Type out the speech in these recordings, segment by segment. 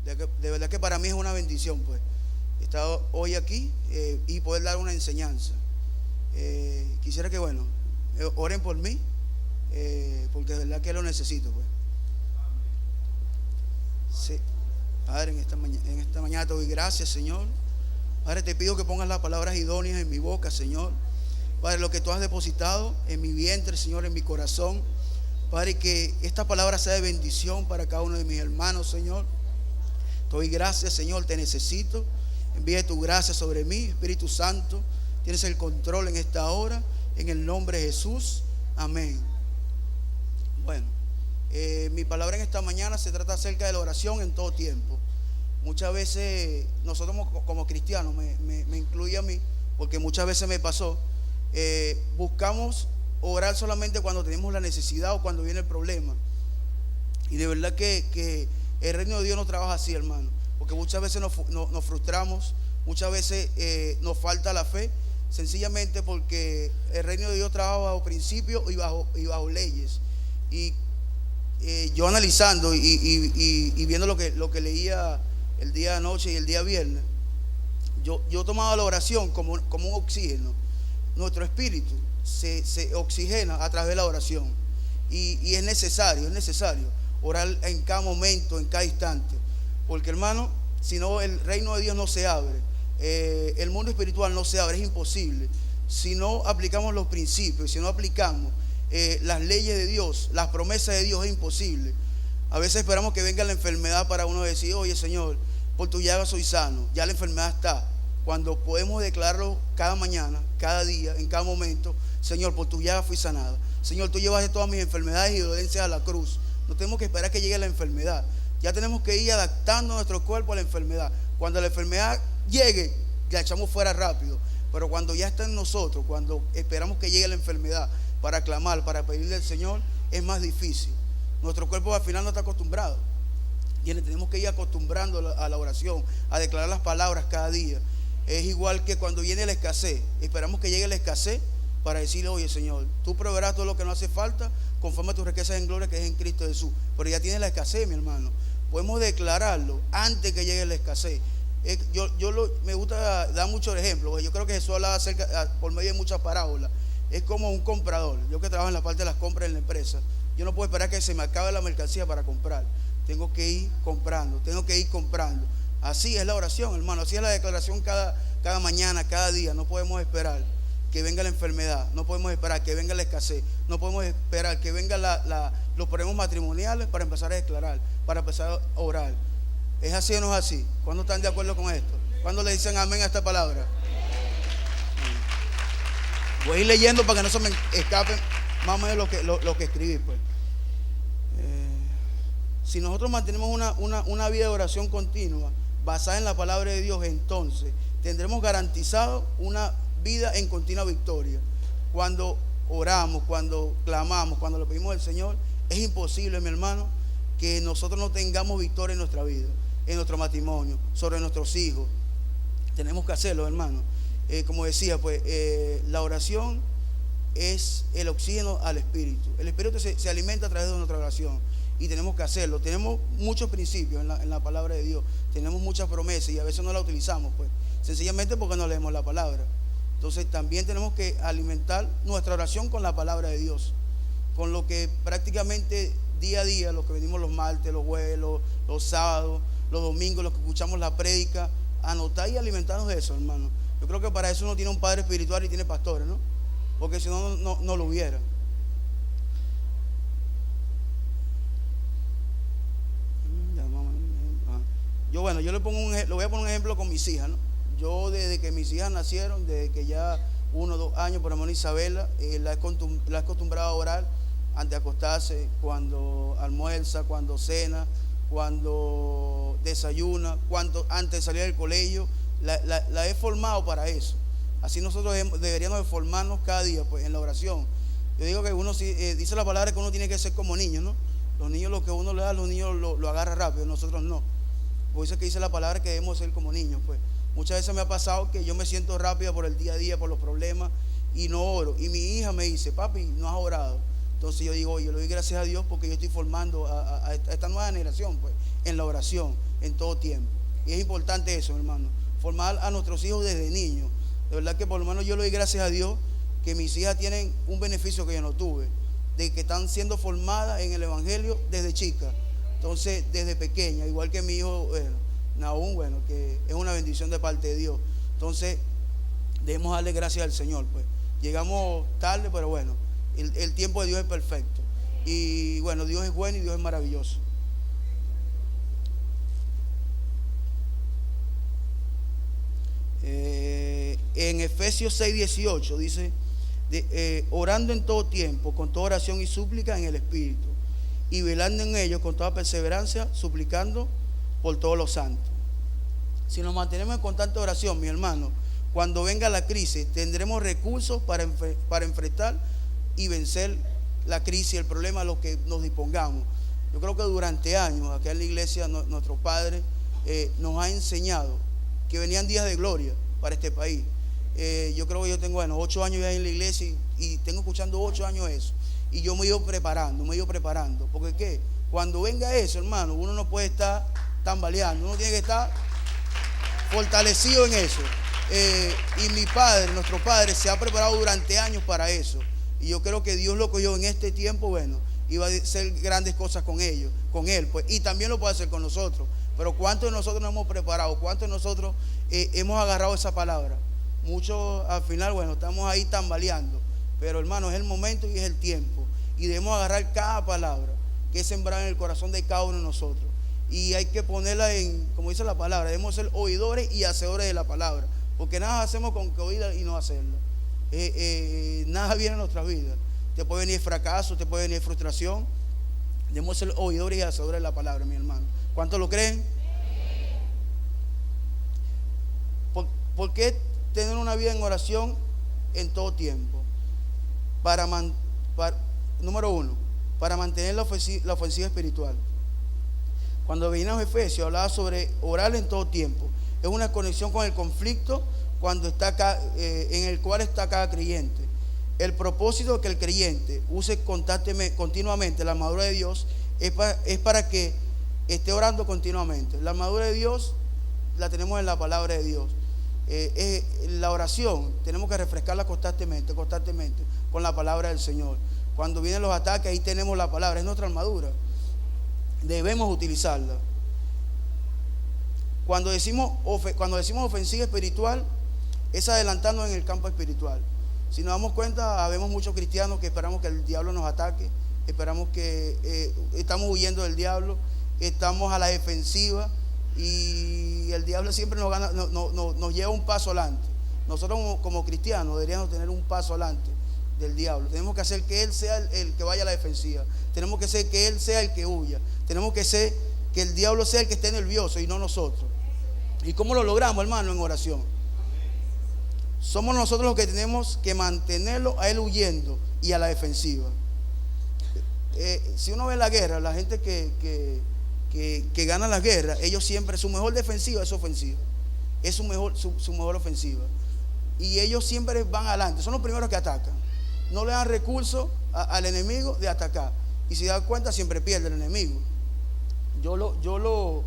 De verdad que para mí es una bendición, pues, estar hoy aquí y poder dar una enseñanza. Quisiera que, bueno, oren por mí, porque de verdad que lo necesito, pues. Sí. Padre, en esta mañana te doy gracias, Señor. Padre, te pido que pongas las palabras idóneas en mi boca, Señor. Padre, lo que tú has depositado en mi vientre, Señor, en mi corazón. Padre, que esta palabra sea de bendición para cada uno de mis hermanos, Señor. Te doy gracias, Señor, te necesito. Envíe tu gracia sobre mí, Espíritu Santo. Tienes el control en esta hora, en el nombre de Jesús. Amén. Bueno, mi palabra en esta mañana se trata acerca de la oración en todo tiempo. Muchas veces nosotros como cristianos, me incluye a mí, porque muchas veces me pasó, buscamos orar solamente cuando tenemos la necesidad o cuando viene el problema. Y de verdad que el reino de Dios no trabaja así, hermano, porque muchas veces nos frustramos, muchas veces nos falta la fe, sencillamente porque el reino de Dios trabaja bajo principios y bajo leyes. Y yo analizando y viendo lo que leía el día de anoche y el día viernes, yo tomaba la oración como un oxígeno. Nuestro espíritu se oxigena a través de la oración, y es necesario orar en cada momento, en cada instante, porque, hermano, si no, el reino de Dios no se abre, el mundo espiritual no se abre, es imposible. Si no aplicamos los principios, si no aplicamos las leyes de Dios, las promesas de Dios, es imposible. A veces esperamos que venga la enfermedad para uno decir: oye, Señor, por tu llaga soy sano. Ya la enfermedad está. Cuando podemos declararlo cada mañana, cada día, en cada momento: Señor, por tu llaga fui sanada. Señor, tú llevaste todas mis enfermedades y dolencias a la cruz. No tenemos que esperar que llegue la enfermedad. Ya tenemos que ir adaptando nuestro cuerpo a la enfermedad. Cuando la enfermedad llegue, la echamos fuera rápido. Pero cuando ya está en nosotros, cuando esperamos que llegue la enfermedad para clamar, para pedirle al Señor, es más difícil. Nuestro cuerpo al final no está acostumbrado. Y tenemos que ir acostumbrando a la oración, a declarar las palabras cada día. Es igual que cuando viene la escasez. Esperamos que llegue la escasez para decirle: oye, Señor, tú proveerás todo lo que nos hace falta conforme a tus riquezas en gloria que es en Cristo Jesús. Pero ya tienes la escasez, mi hermano. Podemos declararlo antes que llegue la escasez. Me gusta dar muchos ejemplos, porque yo creo que Jesús hablaba por medio de muchas parábolas. Es como un comprador. Yo que trabajo en la parte de las compras en la empresa, yo no puedo esperar que se me acabe la mercancía para comprar. Tengo que ir comprando. Así es la oración, hermano. Así es la declaración cada mañana, cada día. No podemos esperar que venga la enfermedad. No podemos esperar que venga la escasez. No podemos esperar que venga los problemas matrimoniales para empezar a declarar, para empezar a orar. ¿Es así o no es así? ¿Cuándo están de acuerdo con esto? ¿Cuándo le dicen amén a esta palabra? Voy a ir leyendo para que no se me escape más o menos lo que escribí, pues. Si nosotros mantenemos una vida de oración continua basada en la palabra de Dios, entonces tendremos garantizado una vida en continua victoria. Cuando oramos, cuando clamamos, cuando le pedimos al Señor, es imposible, mi hermano, que nosotros no tengamos victoria en nuestra vida, en nuestro matrimonio, sobre nuestros hijos. Tenemos que hacerlo, hermano. Como decía, pues, la oración es el oxígeno al espíritu. El espíritu se alimenta a través de nuestra oración, y tenemos que hacerlo. Tenemos muchos principios en la palabra de Dios, tenemos muchas promesas, y a veces no la utilizamos, pues, sencillamente porque no leemos la palabra. Entonces también tenemos que alimentar nuestra oración con la palabra de Dios, con lo que prácticamente día a día, lo que venimos los martes, los jueves, los sábados, los domingos, los que escuchamos la prédica, anotar y alimentarnos de eso, hermano. Yo creo que para eso uno tiene un padre espiritual y tiene pastores, ¿no? Porque si no, no lo hubiera. Yo le voy a poner un ejemplo con mis hijas, ¿no? Yo, desde que mis hijas nacieron, desde que ya 1 o 2 años, por ejemplo, Isabela, la he acostumbrado a orar antes de acostarse, cuando almuerza, cuando cena, cuando desayuna, antes de salir del colegio. La he formado para eso. Así nosotros deberíamos de formarnos cada día, pues, en la oración. Yo digo que uno dice la palabra que uno tiene que ser como niños, ¿no? Los niños, lo que uno le da, los niños lo agarra rápido, nosotros no. Pues eso que dice la palabra, que debemos ser como niños, pues. Muchas veces me ha pasado que yo me siento rápida por el día a día, por los problemas, y no oro. Y mi hija me dice: papi, no has orado. Entonces yo digo: oye, le doy gracias a Dios porque yo estoy formando a esta nueva generación, pues, en la oración. en todo tiempo. Y es importante eso, hermano, formar a nuestros hijos desde niños. De verdad que por lo menos yo le doy gracias a Dios que mis hijas tienen un beneficio que yo no tuve, de que están siendo formadas en el Evangelio desde chicas. Entonces, desde pequeña, igual que mi hijo, bueno, Nahum, bueno, que es una bendición de parte de Dios. Entonces, debemos darle gracias al Señor, pues. Llegamos tarde, pero bueno, el tiempo de Dios es perfecto. Y bueno, Dios es bueno y Dios es maravilloso. En Efesios 6:18 dice, orando en todo tiempo, con toda oración y súplica en el Espíritu, y velando en ellos con toda perseverancia, suplicando por todos los santos. Si nos mantenemos en constante oración, mi hermano, cuando venga la crisis, tendremos recursos para enfrentar y vencer la crisis, el problema, a lo que nos dispongamos. Yo creo que durante años, acá en la iglesia, nuestro Padre nos ha enseñado que venían días de gloria para este país. Yo creo que yo tengo 8 años ya en la iglesia y tengo escuchando 8 años eso. Y yo me he ido preparando. Porque ¿qué? Cuando venga eso, hermano, uno no puede estar tambaleando, uno tiene que estar fortalecido en eso. Y nuestro Padre, se ha preparado durante años para eso. Y yo creo que Dios lo cogió en este tiempo, bueno, iba a hacer grandes cosas con él, pues, y también lo puede hacer con nosotros. Pero ¿cuántos de nosotros nos hemos preparado? ¿Cuántos de nosotros hemos agarrado esa palabra? Muchos al final, bueno, estamos ahí tambaleando. Pero hermano, es el momento y es el tiempo. Y debemos agarrar cada palabra que es sembrada en el corazón de cada uno de nosotros. Y hay que ponerla en, como dice la palabra, debemos ser oidores y hacedores de la palabra. Porque nada hacemos con que oírla y no hacerla. Nada viene en nuestras vidas. Te puede venir fracaso, te puede venir frustración. Debemos ser oidores y hacedores de la palabra, mi hermano. ¿Cuántos lo creen? ¿Por qué tener una vida en oración en todo tiempo? Número 1, para mantener la ofensiva espiritual. Cuando veníamos a Efesios, hablaba sobre orar en todo tiempo. Es una conexión con el conflicto en el cual está cada creyente. El propósito de que el creyente use continuamente la armadura de Dios es para que esté orando continuamente. La armadura de Dios la tenemos en la palabra de Dios. La oración tenemos que refrescarla constantemente con la palabra del Señor. Cuando vienen los ataques, ahí tenemos la palabra, es nuestra armadura. Debemos utilizarla. Cuando decimos ofensiva espiritual, es adelantarnos en el campo espiritual. Si nos damos cuenta, habemos muchos cristianos que esperamos que el diablo nos ataque, esperamos que estamos huyendo del diablo, estamos a la defensiva y el diablo siempre nos lleva un paso adelante. Nosotros como cristianos deberíamos tener un paso adelante del diablo. Tenemos que hacer que él sea el que vaya a la defensiva. Tenemos que hacer que él sea el que huya. Tenemos que hacer que el diablo sea el que esté nervioso y no nosotros. ¿Y cómo lo logramos, hermano? En oración. Somos nosotros los que tenemos que mantenerlo a él huyendo y a la defensiva. Si uno ve la guerra, la gente que gana la guerra, ellos siempre, su mejor defensiva es ofensiva. Es su mejor ofensiva. Y ellos siempre van adelante, son los primeros que atacan. No le dan recursos al enemigo de atacar. Y si dan cuenta, siempre pierde el enemigo. Yo lo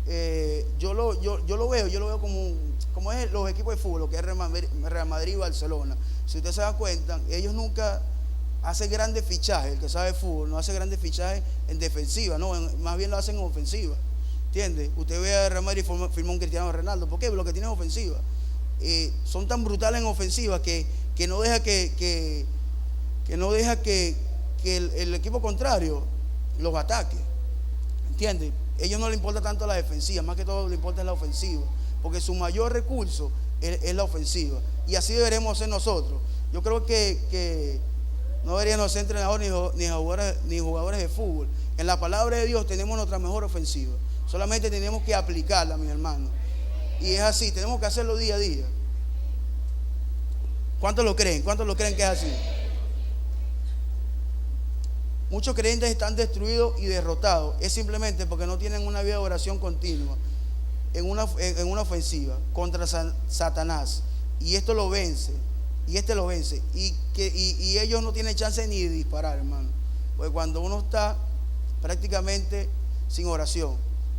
veo como es los equipos de fútbol, que es Real Madrid y Barcelona. Si ustedes se dan cuenta, ellos nunca hacen grandes fichajes. El que sabe fútbol no hace grandes fichajes en defensiva, no, más bien lo hacen en ofensiva. ¿Entiende? Usted ve a Real Madrid firmó un Cristiano Ronaldo. ¿Por qué? Lo que tiene es ofensiva. Son tan brutales en ofensiva que no deja que el equipo contrario los ataque. ¿Entiende? A ellos no les importa tanto la defensiva, más que todo le importa la ofensiva, porque su mayor recurso es la ofensiva. Y así deberemos ser nosotros. Yo creo que no deberíamos ser entrenadores ni jugadores de fútbol. En la palabra de Dios tenemos nuestra mejor ofensiva. Solamente tenemos que aplicarla, mis hermanos. Y es así, tenemos que hacerlo día a día. ¿Cuántos lo creen? ¿Cuántos lo creen que es así? Muchos creyentes están destruidos y derrotados. Es simplemente porque no tienen una vida de oración continua en una ofensiva contra Satanás. Y esto lo vence. Y ellos no tienen chance ni de disparar, hermano. Porque cuando uno está prácticamente sin oración,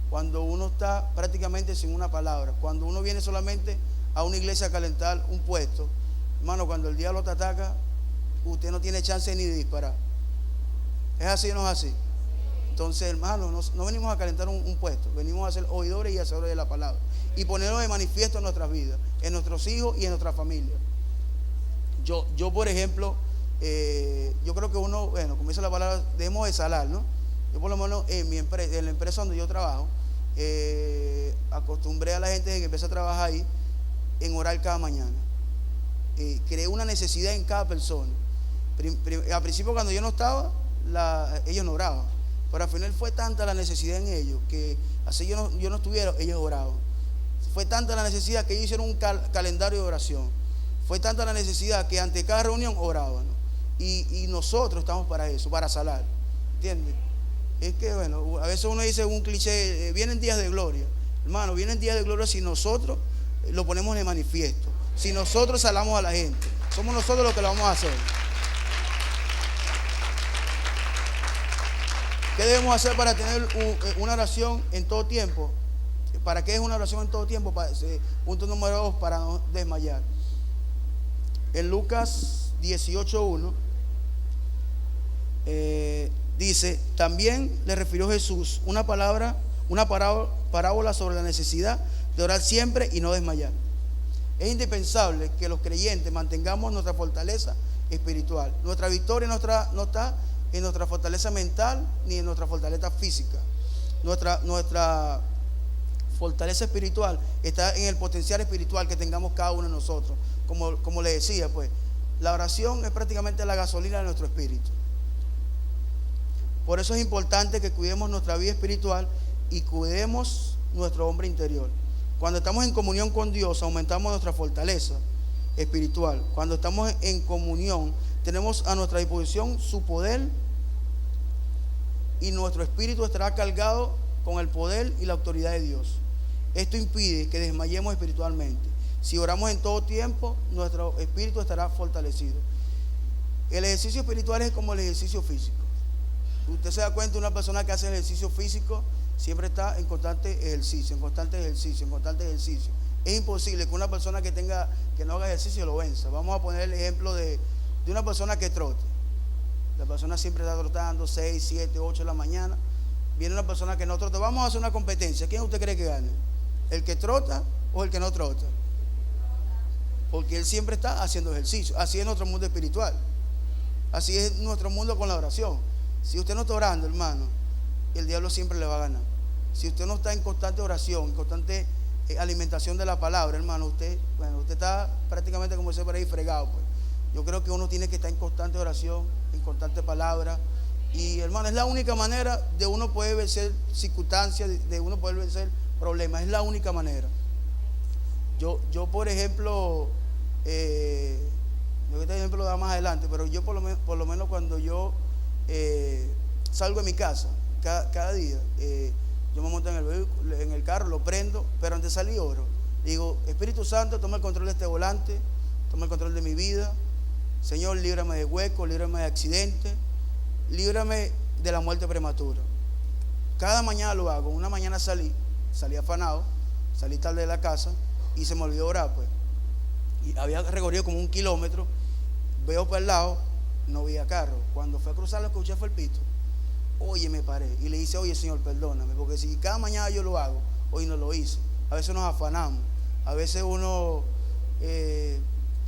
cuando uno está prácticamente sin una palabra, cuando uno viene solamente a una iglesia a calentar un puesto, hermano, cuando el diablo te ataca, usted no tiene chance ni de disparar. ¿Es así o no es así? Entonces, hermano, no venimos a calentar un puesto, venimos a ser oidores y hacedores de la palabra y ponerlo de manifiesto en nuestras vidas, en nuestros hijos y en nuestra familia. Yo por ejemplo, yo creo que uno, bueno, como dice la palabra, debemos de salar, ¿no? Yo por lo menos en la empresa donde yo trabajo, acostumbré a la gente que empecé a trabajar ahí en orar cada mañana. Creé una necesidad en cada persona. Al principio, cuando yo no estaba, ellos no oraban, pero al final fue tanta la necesidad en ellos que así yo no estuviera, ellos oraban. Fue tanta la necesidad que ellos hicieron un calendario de oración. Fue tanta la necesidad que ante cada reunión oraban, ¿no? Y nosotros estamos para eso, para salar, ¿entiendes? Es que, bueno, a veces uno dice un cliché, vienen días de gloria. Hermano, vienen días de gloria si nosotros lo ponemos de manifiesto, si nosotros salamos a la gente. Somos nosotros los que lo vamos a hacer. ¿Qué debemos hacer para tener una oración en todo tiempo? ¿Para qué es una oración en todo tiempo? Punto número 2, para no desmayar. En Lucas 18:1 dice: también le refirió Jesús una parábola sobre la necesidad de orar siempre y no desmayar. Es indispensable que los creyentes mantengamos nuestra fortaleza espiritual. Nuestra victoria no está en nuestra fortaleza mental ni en nuestra fortaleza física. Nuestra fortaleza espiritual está en el potencial espiritual que tengamos cada uno de nosotros. Como le decía, pues, la oración es prácticamente la gasolina de nuestro espíritu. Por eso es importante que cuidemos nuestra vida espiritual y cuidemos nuestro hombre interior. Cuando estamos en comunión con Dios, aumentamos nuestra fortaleza espiritual. Cuando estamos en comunión, tenemos a nuestra disposición su poder y nuestro espíritu estará cargado con el poder y la autoridad de Dios. Esto impide que desmayemos espiritualmente. Si oramos en todo tiempo, nuestro espíritu estará fortalecido. El ejercicio espiritual es como el ejercicio físico. Usted se da cuenta, una persona que hace ejercicio físico siempre está en constante ejercicio, en constante ejercicio, en constante ejercicio. Es imposible que una persona que no haga ejercicio lo venza. Vamos a poner el ejemplo de una persona que trote. La persona siempre está trotando 6, 7, 8 de la mañana. Viene una persona que no trota. Vamos a hacer una competencia. ¿Quién usted cree que gane? ¿El que trota o el que no trota? Porque él siempre está haciendo ejercicio. Así es nuestro mundo espiritual. Así es nuestro mundo con la oración. Si usted no está orando, hermano, el diablo siempre le va a ganar. Si usted no está en constante oración, en constante alimentación de la palabra, hermano, usted está prácticamente, como dice por ahí, fregado, pues. Yo creo que uno tiene que estar en constante oración, en constante palabra. Y, hermano, es la única manera de uno poder vencer circunstancias, de uno poder vencer problemas. Es la única manera. Yo por ejemplo, yo este ejemplo lo da más adelante, pero yo por lo menos cuando yo salgo de mi casa, cada día, yo me monto en el carro, lo prendo, pero antes de salir oro. Digo: Espíritu Santo, toma el control de este volante, toma el control de mi vida. Señor, líbrame de huecos, líbrame de accidentes, líbrame de la muerte prematura. Cada mañana lo hago. Una mañana salí afanado, salí tarde de la casa y se me olvidó orar, pues. Y había recorrido como 1 kilómetro, veo para el lado, no veía carro. Cuando fui a cruzar, lo que escuché fue el pito. Oye, me paré y le dije: oye, Señor, perdóname, porque si cada mañana yo lo hago, hoy no lo hice. A veces nos afanamos, a veces uno,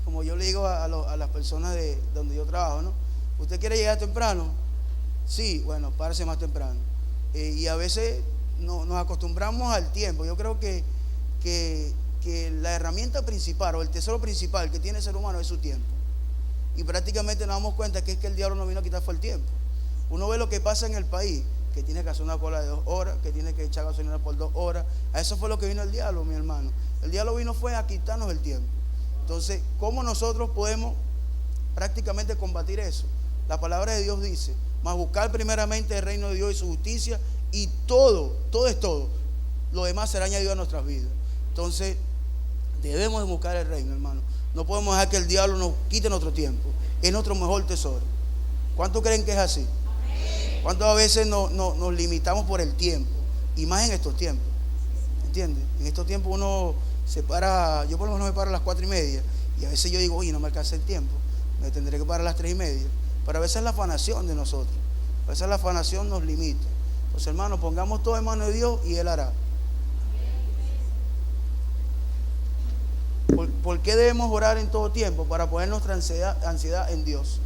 como yo le digo a las personas de donde yo trabajo, ¿no? ¿Usted quiere llegar temprano? Sí, bueno, párese más temprano. Y a veces nos acostumbramos al tiempo. Yo creo que la herramienta principal o el tesoro principal que tiene el ser humano es su tiempo. Y prácticamente nos damos cuenta que es que el diablo nos vino a quitar fue el tiempo. Uno ve lo que pasa en el país, que tiene que hacer una cola de 2 horas, que tiene que echar gasolina por 2 horas. A eso fue lo que vino el diablo, mi hermano. El diablo vino fue a quitarnos el tiempo. Entonces, ¿cómo nosotros podemos prácticamente combatir eso? La palabra de Dios dice: mas buscar primeramente el reino de Dios y su justicia, y todo es todo. Lo demás será añadido a nuestras vidas. Entonces, debemos de buscar el reino, hermano. No podemos dejar que el diablo nos quite nuestro tiempo. Es nuestro mejor tesoro. ¿Cuántos creen que es así? ¿Cuántas veces nos limitamos por el tiempo? y más en estos tiempos, ¿entiendes? En estos tiempos uno se para, yo por lo menos me paro a las 4:30 y a veces yo digo, oye, no me alcanza el tiempo, me tendré que parar a las 3:30, pero a veces la afanación de nosotros, a veces la afanación nos limita. Entonces, hermanos, pongamos todo en manos de Dios y Él hará. ¿Por qué debemos orar en todo tiempo? Para poner nuestra ansiedad en Dios.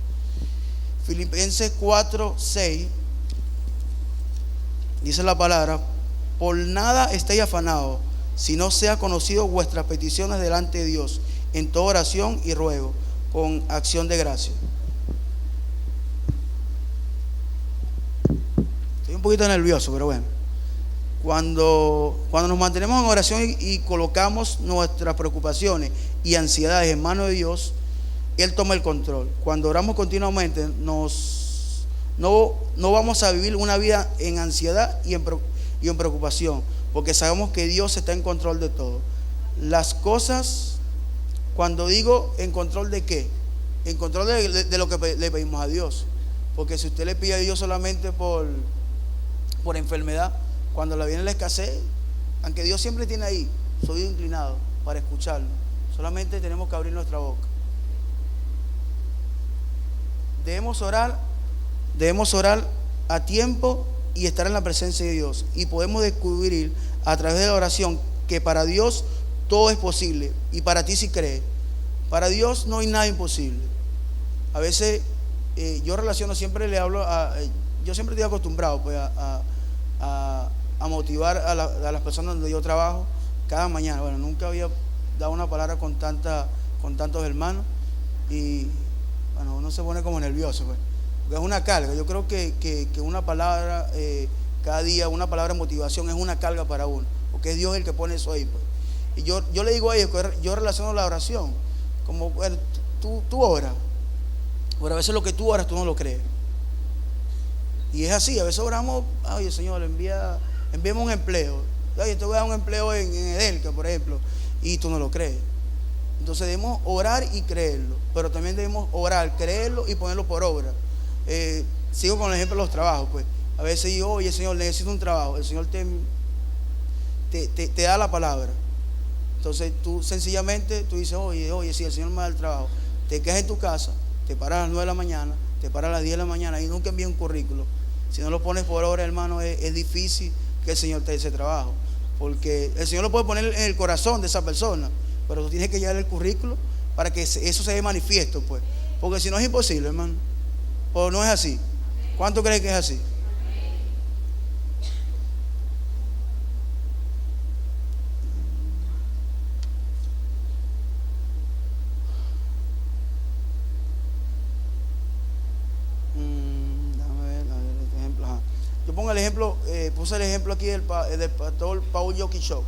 Filipenses 4:6 dice la palabra: por nada estéis afanados, si no sea conocido vuestras peticiones delante de Dios, en toda oración y ruego, con acción de gracia. Estoy un poquito nervioso, pero bueno. Cuando nos mantenemos en oración y colocamos nuestras preocupaciones y ansiedades en manos de Dios, Él toma el control. Cuando oramos continuamente, no vamos a vivir una vida en ansiedad y en preocupación, porque sabemos que Dios está en control de todo. Las cosas, cuando digo en control de qué, en control de lo que le pedimos a Dios, porque si usted le pide a Dios solamente por enfermedad, cuando le viene la escasez, aunque Dios siempre tiene ahí su oído inclinado para escucharlo, solamente tenemos que abrir nuestra boca. Debemos orar a tiempo y estar en la presencia de Dios, y podemos descubrir a través de la oración que para Dios todo es posible, y para ti si crees. Para Dios no hay nada imposible. A veces yo relaciono, siempre le hablo yo siempre estoy acostumbrado pues a motivar a las personas donde yo trabajo cada mañana. Bueno, nunca había dado una palabra con tantos hermanos, y bueno, uno se pone como nervioso pues, porque es una carga. Yo creo que una palabra cada día, una palabra de motivación, es una carga para uno, porque es Dios el que pone eso ahí pues. Y yo le digo a ellos que yo relaciono la oración como, bueno, tú oras, pero a veces lo que tú oras tú no lo crees. Y es así, a veces oramos, oye Señor, envíame un empleo. Oye, te voy a dar un empleo en Edelca, por ejemplo, y tú no lo crees. Entonces debemos orar y creerlo, pero también debemos orar, creerlo y ponerlo por obra. Sigo con el ejemplo de los trabajos, pues. A veces digo, oye Señor, necesito un trabajo. El Señor te da la palabra. Entonces tú sencillamente, tú dices, oye, si el Señor me da el trabajo, te quedas en tu casa, te paras a las 9 de la mañana, te paras a las 10 de la mañana y nunca envías un currículo. Si no lo pones por obra, hermano, es difícil que el Señor te dé ese trabajo, porque el Señor lo puede poner en el corazón de esa persona, pero tú tienes que llevar el currículo para que eso se dé manifiesto, pues, porque si no es imposible, hermano. O no es así. ¿Cuánto creen que es así? Pongo el ejemplo, puse el ejemplo aquí del pastor Paul Yoki Show.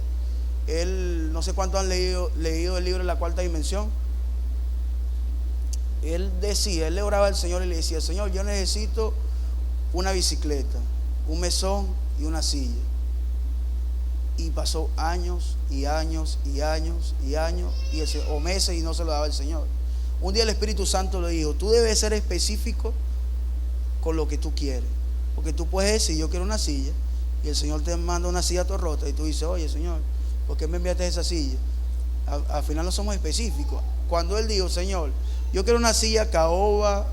Él, no sé cuántos han leído el libro La Cuarta Dimensión. Él le oraba al Señor y le decía: Señor, yo necesito una bicicleta, un mesón y una silla. Y pasó años y años y años y años o meses, y no se lo daba el Señor. Un día el Espíritu Santo le dijo: tú debes ser específico con lo que tú quieres. Porque tú puedes decir, yo quiero una silla, y el Señor te manda una silla toda rota, y tú dices, oye Señor, ¿por qué me enviaste esa silla? Al final no somos específicos. Cuando Él dijo, Señor, yo quiero una silla caoba,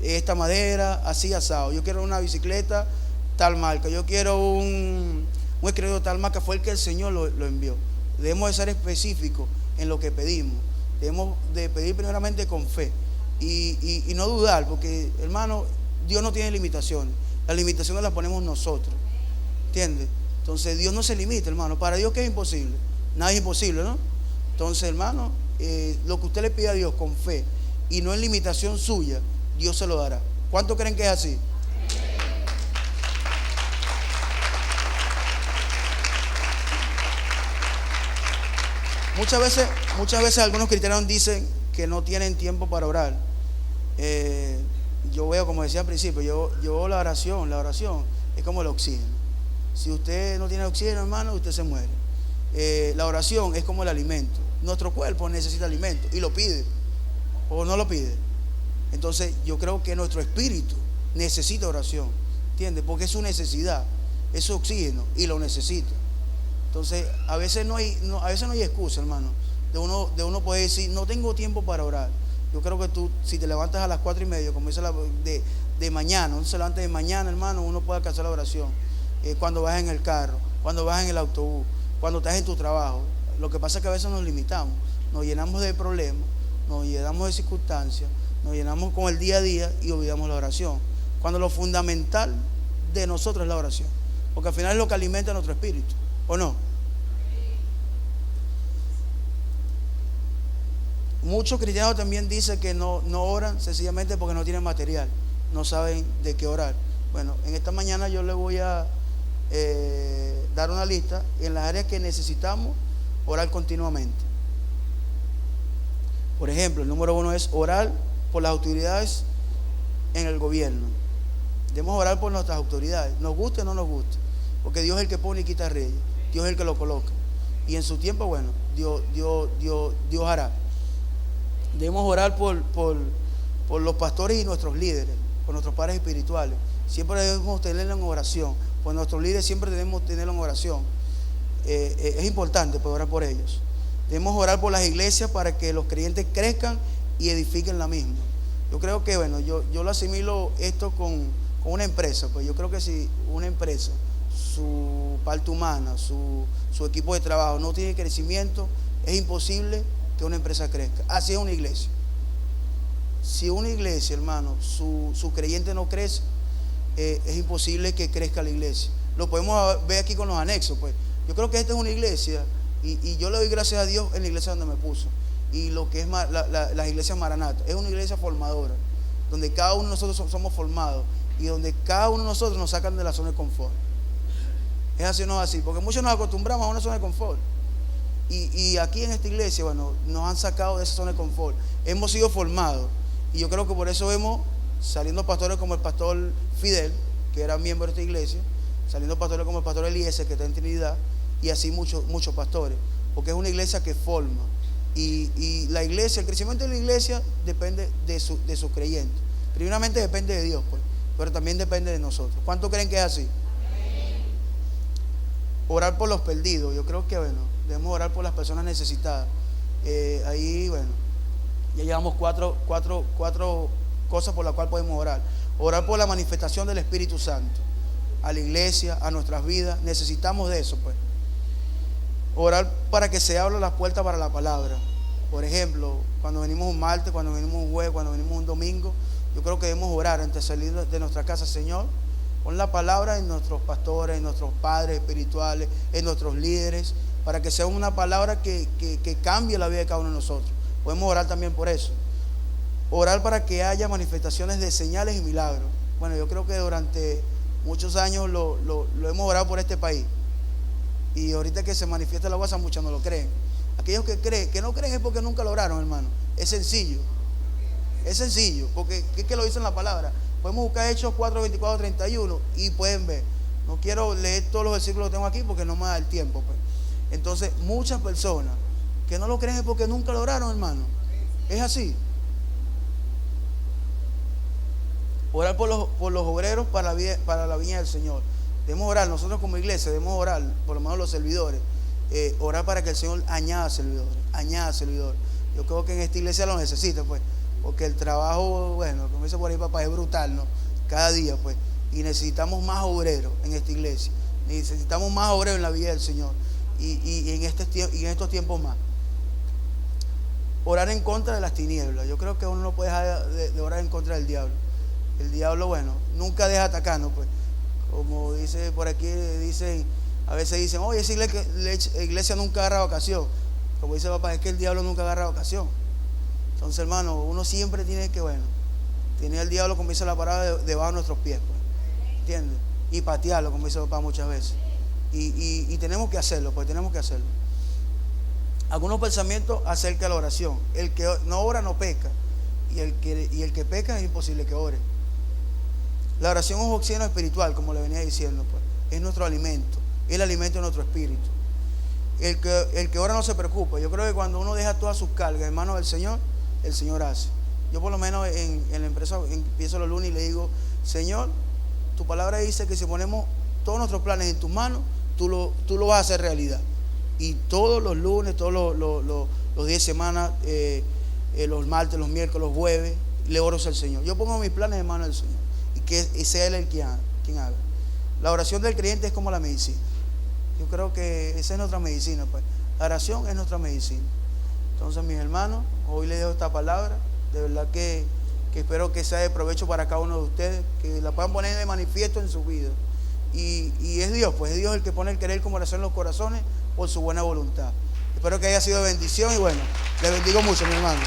esta madera, así asado, yo quiero una bicicleta tal marca, yo quiero un escritorio tal marca, fue el que el Señor lo envió. Debemos de ser específicos en lo que pedimos. Debemos de pedir primeramente con fe y no dudar, porque hermano, Dios no tiene limitaciones. Las limitaciones las ponemos nosotros, ¿entiendes? Entonces Dios no se limita, hermano. Para Dios, ¿qué es imposible? Nada es imposible, ¿no? Entonces, hermano, lo que usted le pide a Dios con fe y no en limitación suya, Dios se lo dará. ¿Cuántos creen que es así? Muchas veces algunos cristianos dicen que no tienen tiempo para orar. Yo veo, como decía al principio, yo la oración es como el oxígeno. Si usted no tiene oxígeno, hermano, usted se muere. La oración es como el alimento. Nuestro cuerpo necesita alimento y lo pide, o no lo pide. Entonces yo creo que nuestro espíritu necesita oración, ¿entiende? Porque es su necesidad. es oxígeno y lo necesita. Entonces, a veces no hay excusa, hermano, de uno poder decir, no tengo tiempo para orar. Yo creo que tú, si te levantas a las 4:30, como dice de mañana, uno se levanta de mañana, hermano, uno puede alcanzar la oración. Cuando vas en el carro, cuando vas en el autobús, cuando estás en tu trabajo. Lo que pasa es que a veces nos limitamos, nos llenamos de problemas, nos llenamos de circunstancias, nos llenamos con el día a día y olvidamos la oración. Cuando lo fundamental de nosotros es la oración, porque al final es lo que alimenta nuestro espíritu, ¿o no? Muchos cristianos también dicen que no oran sencillamente porque no tienen material, no saben de qué orar. Bueno, en esta mañana yo les voy a dar una lista en las áreas que necesitamos orar continuamente. Por ejemplo, el número 1 es orar por las autoridades en el gobierno. Debemos orar por nuestras autoridades, nos guste o no nos guste, porque Dios es el que pone y quita reyes, Dios es el que lo coloca, y en su tiempo, bueno, Dios hará. Debemos orar por los pastores y nuestros líderes, por nuestros padres espirituales. Siempre debemos tenerlos en oración, por nuestros líderes siempre debemos tenerlos en oración. Es importante poder orar por ellos. Debemos orar por las iglesias para que los creyentes crezcan y edifiquen la misma. Yo creo que, bueno, yo lo asimilo esto con una empresa. Pues yo creo que si una empresa, su parte humana, su equipo de trabajo no tiene crecimiento, es imposible que una empresa crezca. Así es una iglesia. Si una iglesia, hermano, su creyente no crece, es imposible que crezca la iglesia. Lo podemos ver aquí con los anexos. Pues yo creo que esta es una iglesia, y yo le doy gracias a Dios en la iglesia donde me puso, y lo que es las iglesias Maranata. Es una iglesia formadora, donde cada uno de nosotros somos formados, y donde cada uno de nosotros nos sacan de la zona de confort. Es así o no es así, porque muchos nos acostumbramos a una zona de confort. Y aquí en esta iglesia, bueno, nos han sacado de esa zona de confort. Hemos sido formados. Y yo creo que por eso vemos saliendo pastores como el pastor Fidel, que era miembro de esta iglesia, saliendo pastores como el pastor Eliezer, que está en Trinidad, y así muchos pastores. Porque es una iglesia que forma. Y la iglesia, el crecimiento de la iglesia depende de sus creyentes. Primeramente depende de Dios, pues, pero también depende de nosotros. ¿Cuántos creen que es así? Orar por los perdidos. Yo creo que, bueno, debemos orar por las personas necesitadas. Ahí, bueno, ya llevamos cuatro cosas por las cuales podemos orar. Orar por la manifestación del Espíritu Santo a la iglesia, a nuestras vidas. Necesitamos de eso, pues. Orar para que se abran las puertas para la palabra. Por ejemplo, cuando venimos un martes, cuando venimos un jueves, cuando venimos un domingo, yo creo que debemos orar antes de salir de nuestra casa. Señor, pon la palabra en nuestros pastores, en nuestros padres espirituales, en nuestros líderes, para que sea una palabra que cambie la vida de cada uno de nosotros. Podemos orar también por eso. Orar para que haya manifestaciones de señales y milagros. Bueno, yo creo que durante muchos años lo hemos orado por este país, y ahorita que se manifiesta la guasa, muchos no lo creen. Aquellos que no creen es porque nunca lo oraron, hermano. Es sencillo, porque ¿qué lo dice en la palabra? Podemos buscar Hechos 4, 24, 31 y pueden ver. No quiero leer todos los versículos que tengo aquí porque no me da el tiempo, pues. Entonces, muchas personas que no lo creen es porque nunca lo oraron, hermano. Es así. Orar por los obreros para la viña del Señor. Debemos orar, nosotros como iglesia debemos orar, por lo menos los servidores, orar para que el Señor añada servidores. Yo creo que en esta iglesia lo necesita, pues, porque el trabajo, bueno, como dice por ahí papá, es brutal, ¿no? Cada día, pues, y necesitamos más obreros en esta iglesia, necesitamos más obreros en la vida del Señor, y en estos tiempos más. Orar en contra de las tinieblas. Yo creo que uno no puede dejar de orar en contra del diablo. El diablo, bueno, nunca deja atacarnos, pues. Como dice por aquí, a veces dicen, oye, esa iglesia nunca agarra ocasión. Como dice papá, es que el diablo nunca agarra ocasión. Entonces, hermano, uno siempre tiene que, bueno, tener el diablo, como dice la palabra, debajo de nuestros pies, pues. ¿Entiendes? Y patearlo, como dice papá muchas veces. Y tenemos que hacerlo, pues tenemos que hacerlo. Algunos pensamientos acerca de la oración. El que no ora no peca, y el que peca es imposible que ore. La oración es un oxígeno espiritual, como le venía diciendo, pues. Es nuestro alimento, es el alimento de nuestro espíritu. El que ora no se preocupa. Yo creo que cuando uno deja todas sus cargas en manos del Señor, el Señor hace. Yo por lo menos en la empresa empiezo los lunes y le digo, Señor, tu palabra dice que si ponemos todos nuestros planes en tus manos, tú lo vas a hacer realidad. Y todos los lunes, todos los 10 semanas, los martes, los miércoles, los jueves, le oro al Señor. Yo pongo mis planes en manos del Señor y que sea Él el quien haga. La oración del creyente es como la medicina. Yo creo que esa es nuestra medicina, pues. La oración es nuestra medicina. Entonces, mis hermanos, hoy les dejo esta palabra. De verdad que espero que sea de provecho para cada uno de ustedes, que la puedan poner de manifiesto en su vida. Y es Dios, pues es Dios el que pone el querer como oración en los corazones por su buena voluntad. Espero que haya sido de bendición y bueno, les bendigo mucho, mi hermano.